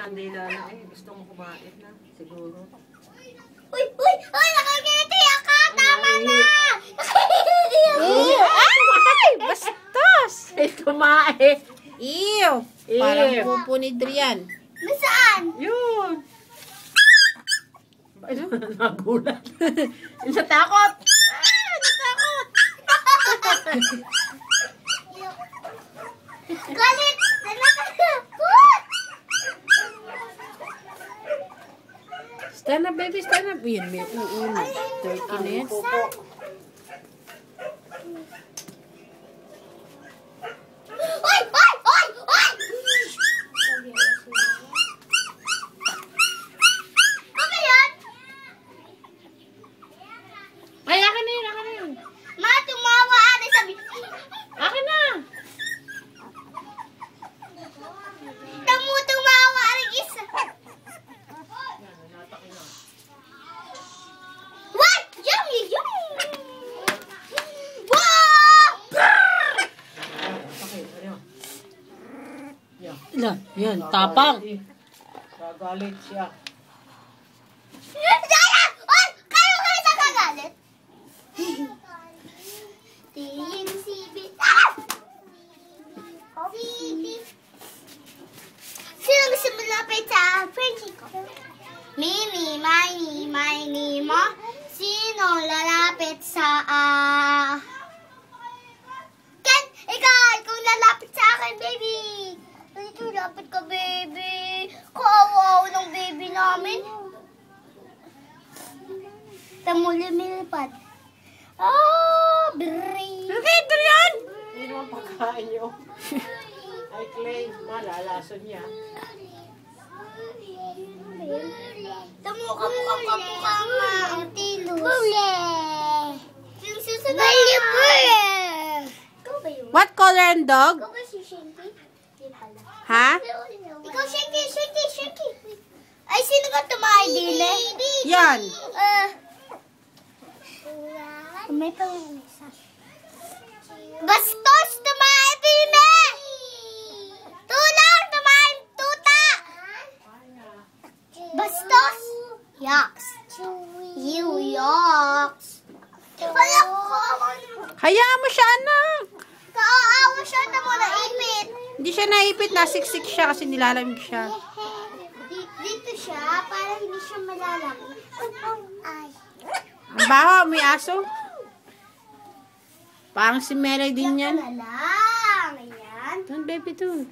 kandila na. Ay, gusto mo kumain na. Siguro. Uy! Nakagiti ako! Tama na! Nakagiti ako! Ay! Bastos! Ay, kumain. Ew! Parang pupo ni Drian. Nasaan? Yun. Ay, nagulat. Natakot. Natakot. Galit! Nakakakot! Stand up, baby. Stand up. Yan, may uulo. Turkey na yan. Uy! Ano yan? Ay, akin na yun. Akin na yun. Ma, tumawa ate sabi. Akin na. Tumawa ang isa. What? Yummy! Wow! Okay, ano? Yan. Yan, tapang. Gagalit siya. Daya! Oy! Kayo nakagalit? Team CB. Ah! CB. Sino gusto mo lapit sa Frenchie ko? Mini, miny, mo. Sino lalapit sa Ken, ikaw lalapit sa akin, baby. Dito, lapit ka, baby. Kawawa ng baby namin. Lumilipad. Bri. Okay, Drian! Hindi naman pagkain niyo. Ay, Clay, malalason niya. Kamukha nga ang tilos. Bule. Yung susunod na. Bule. Ikaw ba yun? What color ang dog? Ikaw ba si Shinky? Di pala. Ha? Ikaw, Shinky. Ay, sino ka tumahay, Dile? Yan. May pang-isa. Bastos, tumahay, Dile! Tulang, tumahay, tuta! Bastos! Yucks. You yucks. Wala ko. Hayaan mo siya, anak. Kaawa siya na mo na ipit. Hindi siya naipit. Nasiksik siya kasi nilalamig siya. Dito siya, para hindi siya malalamig. Ay. Ang baho, may aso. Parang si Mary din yan. Na lang. Ayan. Doon, baby, doon.